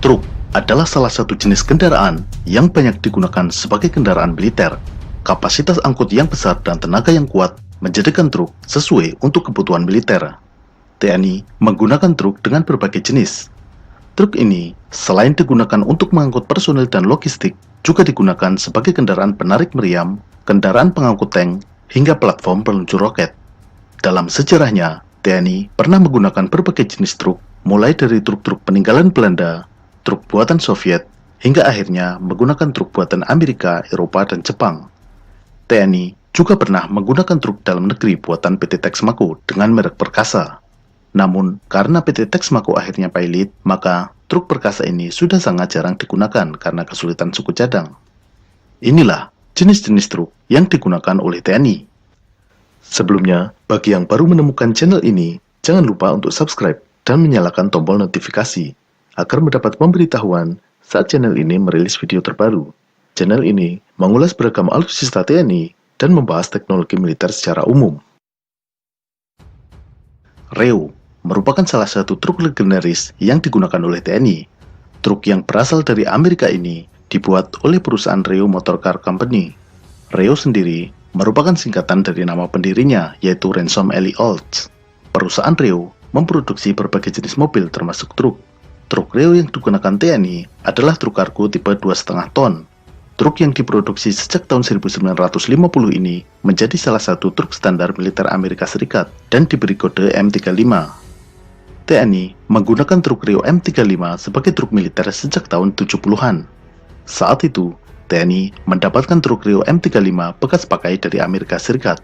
Truk adalah salah satu jenis kendaraan yang banyak digunakan sebagai kendaraan militer. Kapasitas angkut yang besar dan tenaga yang kuat menjadikan truk sesuai untuk kebutuhan militer. TNI menggunakan truk dengan berbagai jenis. Truk ini selain digunakan untuk mengangkut personil dan logistik, juga digunakan sebagai kendaraan penarik meriam, kendaraan pengangkut tank, hingga platform peluncur roket. Dalam sejarahnya, TNI pernah menggunakan berbagai jenis truk, mulai dari truk-truk peninggalan Belanda, truk buatan Soviet, hingga akhirnya menggunakan truk buatan Amerika, Eropa, dan Jepang. TNI juga pernah menggunakan truk dalam negeri buatan PT Texmaco dengan merek Perkasa. Namun, karena PT Texmaco akhirnya pailit, maka truk Perkasa ini sudah sangat jarang digunakan karena kesulitan suku cadang. Inilah jenis-jenis truk yang digunakan oleh TNI. Sebelumnya, bagi yang baru menemukan channel ini, jangan lupa untuk subscribe dan menyalakan tombol notifikasi agar mendapat pemberitahuan saat channel ini merilis video terbaru. Channel ini mengulas beragam alutsista TNI dan membahas teknologi militer secara umum. Reo merupakan salah satu truk legendaris yang digunakan oleh TNI. Truk yang berasal dari Amerika ini dibuat oleh perusahaan Reo Motor Car Company. Reo sendiri merupakan singkatan dari nama pendirinya, yaitu Ransom Eli Olds. Perusahaan Reo memproduksi berbagai jenis mobil termasuk truk. Truk Reo yang digunakan TNI adalah truk kargo tipe 2,5 ton. Truk yang diproduksi sejak tahun 1950 ini menjadi salah satu truk standar militer Amerika Serikat dan diberi kode M35. TNI menggunakan truk Reo M35 sebagai truk militer sejak tahun 70-an. Saat itu, TNI mendapatkan truk Reo M35 bekas pakai dari Amerika Serikat.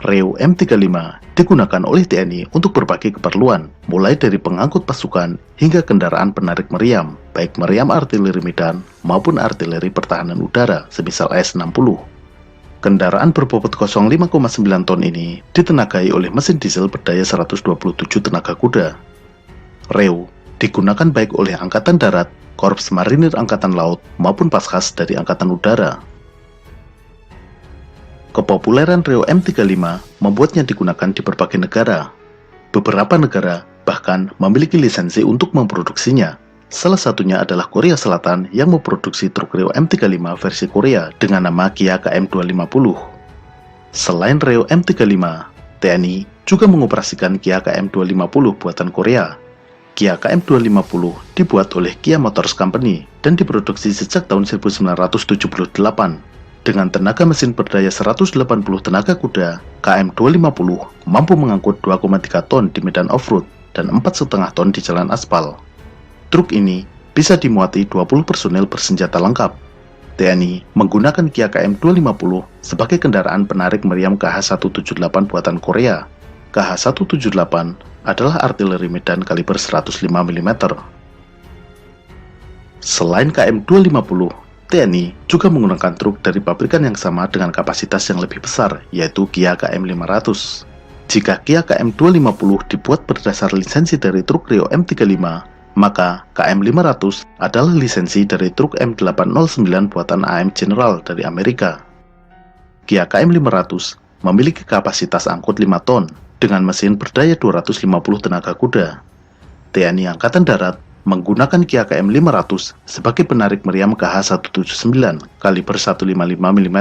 Reo M35 digunakan oleh TNI untuk berbagai keperluan, mulai dari pengangkut pasukan hingga kendaraan penarik meriam, baik meriam artileri medan maupun artileri pertahanan udara, semisal AS-60. Kendaraan berbobot kosong 5,9 ton ini ditenagai oleh mesin diesel berdaya 127 tenaga kuda. Reo digunakan baik oleh Angkatan Darat, Korps Marinir Angkatan Laut, maupun Paskhas dari Angkatan Udara. Kepopuleran Reo M35 membuatnya digunakan di berbagai negara. Beberapa negara bahkan memiliki lisensi untuk memproduksinya. Salah satunya adalah Korea Selatan yang memproduksi truk Reo M35 versi Korea dengan nama Kia KM250. Selain Reo M35, TNI juga mengoperasikan Kia KM250 buatan Korea. Kia KM250 dibuat oleh Kia Motors Company dan diproduksi sejak tahun 1978. Dengan tenaga mesin berdaya 180 tenaga kuda, KM250 mampu mengangkut 2,3 ton di medan off-road dan 4,5 ton di jalan aspal. Truk ini bisa dimuati 20 personel bersenjata lengkap. TNI menggunakan Kia KM250 sebagai kendaraan penarik meriam KH-178 buatan Korea. KH-178 adalah artileri medan kaliber 105 mm. Selain KM250, TNI juga menggunakan truk dari pabrikan yang sama dengan kapasitas yang lebih besar, yaitu Kia KM500. Jika Kia KM250 dibuat berdasar lisensi dari truk Reo M35, maka KM500 adalah lisensi dari truk M809 buatan AM General dari Amerika. Kia KM500 memiliki kapasitas angkut 5 ton dengan mesin berdaya 250 tenaga kuda. TNI Angkatan Darat menggunakan Kia KM500 sebagai penarik meriam KH-179 kaliber 155 mm.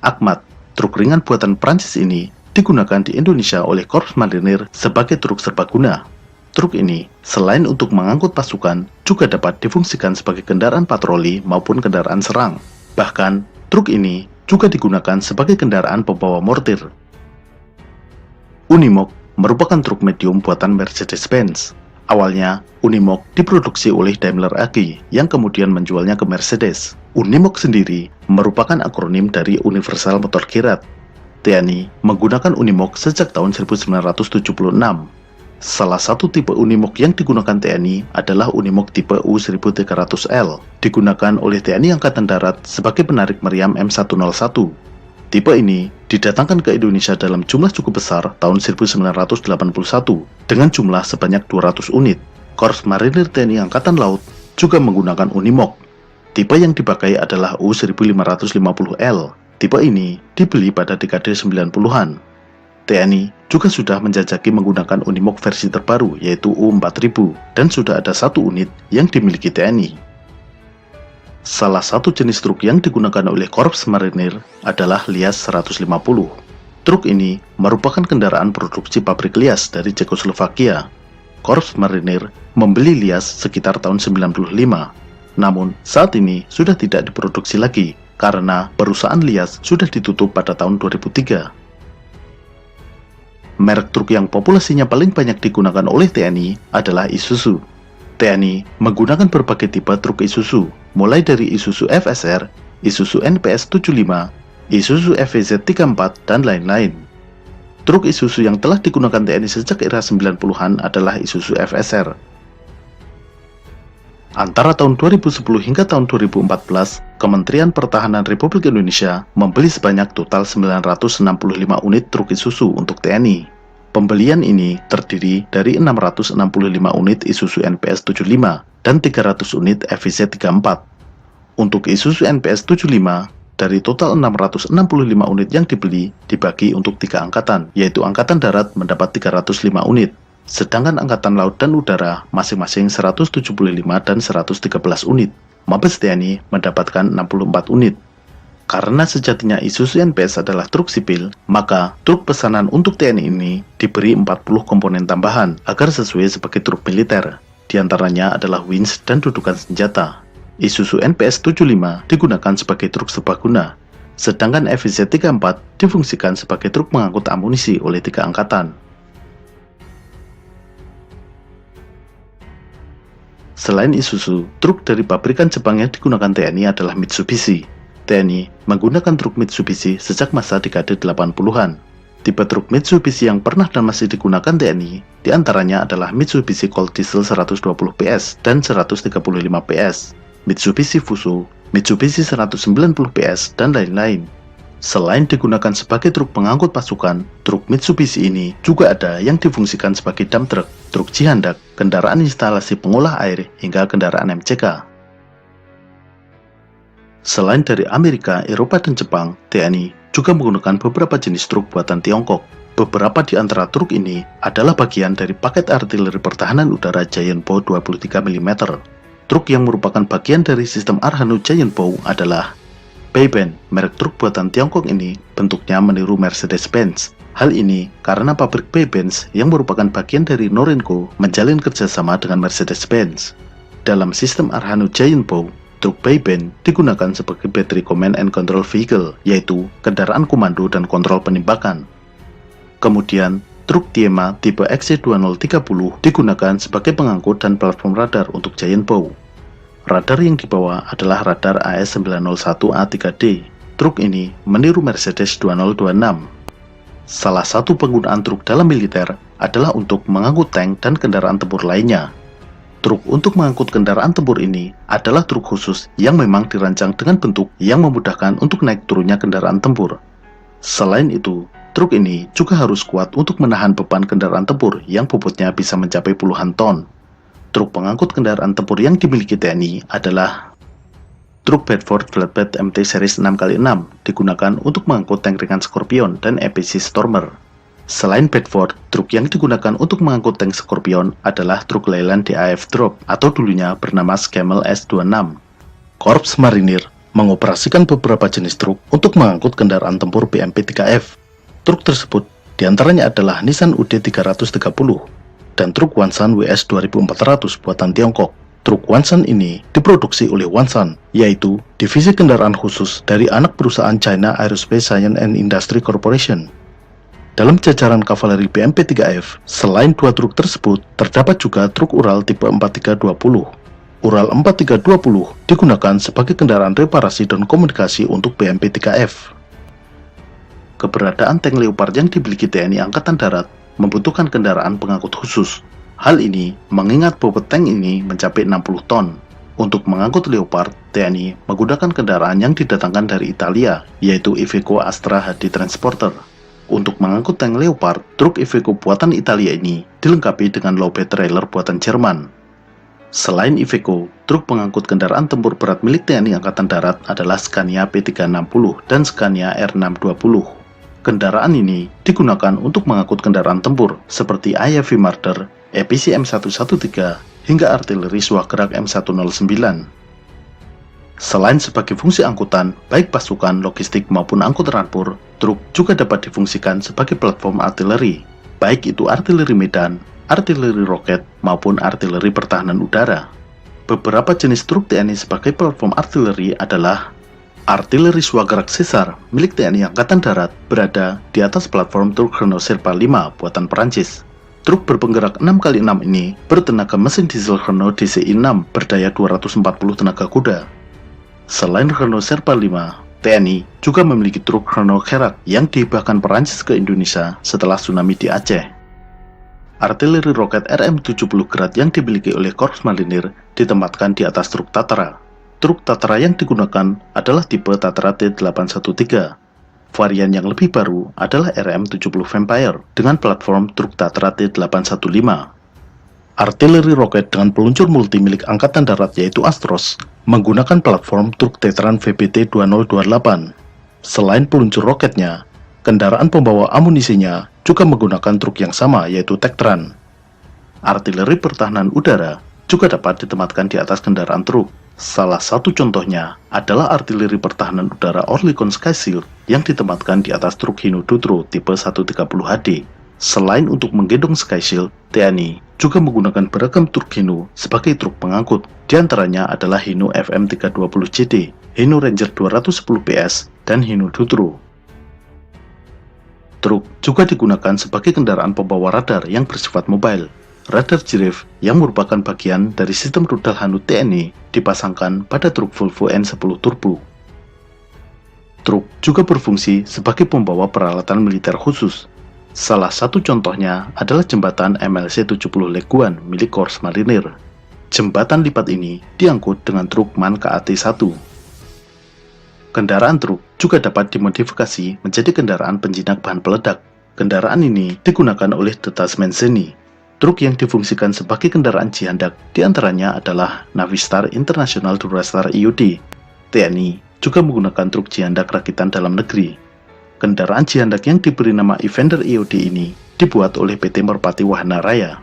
Ahmad, truk ringan buatan Prancis ini digunakan di Indonesia oleh Korps Marinir sebagai truk serbaguna. Truk ini selain untuk mengangkut pasukan, juga dapat difungsikan sebagai kendaraan patroli maupun kendaraan serang. Bahkan, truk ini juga digunakan sebagai kendaraan pembawa mortir. Unimog merupakan truk medium buatan Mercedes-Benz. Awalnya, Unimog diproduksi oleh Daimler AG yang kemudian menjualnya ke Mercedes. Unimog sendiri merupakan akronim dari Universal Motor Girat. TNI menggunakan Unimog sejak tahun 1976. Salah satu tipe Unimog yang digunakan TNI adalah Unimog tipe U1300L, digunakan oleh TNI Angkatan Darat sebagai penarik meriam M101. Tipe ini didatangkan ke Indonesia dalam jumlah cukup besar tahun 1981 dengan jumlah sebanyak 200 unit. Korps Marinir TNI Angkatan Laut juga menggunakan Unimog. Tipe yang dipakai adalah U1550L. Tipe ini dibeli pada dekade 90-an. TNI juga sudah menjajaki menggunakan Unimog versi terbaru yaitu U4000 dan sudah ada satu unit yang dimiliki TNI. Salah satu jenis truk yang digunakan oleh Korps Marinir adalah Lias 150. Truk ini merupakan kendaraan produksi pabrik Lias dari Cekoslovakia. Korps Marinir membeli Lias sekitar tahun 95. Namun saat ini sudah tidak diproduksi lagi karena perusahaan Lias sudah ditutup pada tahun 2003. Merek truk yang populasinya paling banyak digunakan oleh TNI adalah Isuzu. TNI menggunakan berbagai tipe truk Isuzu, mulai dari Isuzu FSR, Isuzu NPS 75, Isuzu FVZ 34, dan lain-lain. Truk Isuzu yang telah digunakan TNI sejak era 90-an adalah Isuzu FSR. Antara tahun 2010 hingga tahun 2014, Kementerian Pertahanan Republik Indonesia membeli sebanyak total 965 unit truk Isuzu untuk TNI. Pembelian ini terdiri dari 665 unit Isuzu NPS 75 dan 300 unit FVZ 34. Untuk Isuzu NPS 75, dari total 665 unit yang dibeli, dibagi untuk 3 angkatan, yaitu Angkatan Darat mendapat 305 unit, sedangkan Angkatan Laut dan Udara masing-masing 175 dan 113 unit. Mabes TNI mendapatkan 64 unit. Karena sejatinya Isuzu NPS adalah truk sipil, maka truk pesanan untuk TNI ini diberi 40 komponen tambahan agar sesuai sebagai truk militer. Di antaranya adalah winch dan dudukan senjata. Isuzu NPS 75 digunakan sebagai truk serbaguna, sedangkan FVZ 34 difungsikan sebagai truk mengangkut amunisi oleh 3 angkatan. Selain Isuzu, truk dari pabrikan Jepang yang digunakan TNI adalah Mitsubishi. TNI menggunakan truk Mitsubishi sejak masa dekade 80-an. Tipe truk Mitsubishi yang pernah dan masih digunakan TNI diantaranya adalah Mitsubishi Colt Diesel 120 PS dan 135 PS, Mitsubishi Fuso, Mitsubishi 190 PS, dan lain-lain. Selain digunakan sebagai truk pengangkut pasukan, truk Mitsubishi ini juga ada yang difungsikan sebagai dump truck, truk jihandak, kendaraan instalasi pengolah air, hingga kendaraan MCK. Selain dari Amerika, Eropa, dan Jepang, TNI juga menggunakan beberapa jenis truk buatan Tiongkok. Beberapa di antara truk ini adalah bagian dari paket artileri pertahanan udara Giant Bow 23 mm. Truk yang merupakan bagian dari sistem Arhanu Giant Bow adalah Beiben. Merek truk buatan Tiongkok ini bentuknya meniru Mercedes-Benz. Hal ini karena pabrik Beiben yang merupakan bagian dari Norinco menjalin kerjasama dengan Mercedes-Benz. Dalam sistem Arhanu Giant Bow, truk Beiben digunakan sebagai battery command and control vehicle, yaitu kendaraan komando dan kontrol penembakan. Kemudian, truk Tiema tipe XC2030 digunakan sebagai pengangkut dan platform radar untuk Giant Bow. Radar yang dibawa adalah radar AS901A3D. Truk ini meniru Mercedes 2026. Salah satu penggunaan truk dalam militer adalah untuk mengangkut tank dan kendaraan tempur lainnya. Truk untuk mengangkut kendaraan tempur ini adalah truk khusus yang memang dirancang dengan bentuk yang memudahkan untuk naik turunnya kendaraan tempur. Selain itu, truk ini juga harus kuat untuk menahan beban kendaraan tempur yang bobotnya bisa mencapai puluhan ton. Truk pengangkut kendaraan tempur yang dimiliki TNI adalah truk Bedford Flatbed MT Series 6x6, digunakan untuk mengangkut tank ringan Scorpion dan EPC Stormer. Selain Bedford, truk yang digunakan untuk mengangkut tank Scorpion adalah truk Leyland DAF Drop atau dulunya bernama Scamel S26. Korps Marinir mengoperasikan beberapa jenis truk untuk mengangkut kendaraan tempur BMP-3F. Truk tersebut diantaranya adalah Nissan UD330 dan truk Wansan WS 2400 buatan Tiongkok. Truk Wansan ini diproduksi oleh Wansan, yaitu divisi kendaraan khusus dari anak perusahaan China Aerospace Science and Industry Corporation. Dalam jajaran kavaleri BMP-3F, selain dua truk tersebut, terdapat juga truk Ural tipe 4320. Ural 4320 digunakan sebagai kendaraan reparasi dan komunikasi untuk BMP-3F. Keberadaan tank Leopard yang dimiliki TNI Angkatan Darat membutuhkan kendaraan pengangkut khusus. Hal ini mengingat bobot tank ini mencapai 60 ton. Untuk mengangkut Leopard, TNI menggunakan kendaraan yang didatangkan dari Italia, yaitu Iveco Astra HD Transporter. Untuk mengangkut tank Leopard, truk Iveco buatan Italia ini dilengkapi dengan low bed trailer buatan Jerman. Selain Iveco, truk pengangkut kendaraan tempur berat milik TNI Angkatan Darat adalah Scania P360 dan Scania R620. Kendaraan ini digunakan untuk mengangkut kendaraan tempur seperti IFV Marder, EPC M113, hingga artileri Swagerak M109. Selain sebagai fungsi angkutan, baik pasukan, logistik maupun angkutan tempur, truk juga dapat difungsikan sebagai platform artileri, baik itu artileri medan, artileri roket, maupun artileri pertahanan udara. Beberapa jenis truk TNI sebagai platform artileri adalah artileri Swagerak Caesar milik TNI Angkatan Darat berada di atas platform truk Renault Sherpa 5 buatan Perancis. Truk berpenggerak 6x6 ini bertenaga mesin diesel Renault DCI 6 berdaya 240 tenaga kuda. Selain Renault Sherpa 5, TNI juga memiliki truk Renault Kerak yang dihibahkan Perancis ke Indonesia setelah tsunami di Aceh. Artileri roket RM-70 Grad yang dimiliki oleh Korps Marinir ditempatkan di atas truk Tatra. Truk Tatra yang digunakan adalah tipe Tatra T813. Varian yang lebih baru adalah RM-70 Vampire dengan platform truk Tatra T815. Artileri roket dengan peluncur multi milik Angkatan Darat yaitu Astros menggunakan platform truk Tetran VBT2028. Selain peluncur roketnya, kendaraan pembawa amunisinya juga menggunakan truk yang sama yaitu Tektran. Artileri pertahanan udara juga dapat ditempatkan di atas kendaraan truk. Salah satu contohnya adalah artileri pertahanan udara Oerlikon Sky Shield yang ditempatkan di atas truk Hino Dutro tipe 130 HD. Selain untuk menggendong Sky Shield, TNI juga menggunakan beragam truk Hino sebagai truk pengangkut. Di antaranya adalah Hino FM320JT, Hino Ranger 210 PS, dan Hino Dutro. Truk juga digunakan sebagai kendaraan pembawa radar yang bersifat mobile. Radar Giraffe yang merupakan bagian dari sistem rudal Hanut TNI dipasangkan pada truk Volvo N10 Turbo. Truk juga berfungsi sebagai pembawa peralatan militer khusus. Salah satu contohnya adalah jembatan MLC 70 Leguan milik Korps Marinir. Jembatan lipat ini diangkut dengan truk MAN KAT-1. Kendaraan truk juga dapat dimodifikasi menjadi kendaraan penjinak bahan peledak. Kendaraan ini digunakan oleh Detasmen Zeni. Truk yang difungsikan sebagai kendaraan jihandak diantaranya adalah Navistar International Durastar IOD. TNI juga menggunakan truk jihandak rakitan dalam negeri. Kendaraan jihandak yang diberi nama Evander IOD ini dibuat oleh PT Merpati Wahana Raya.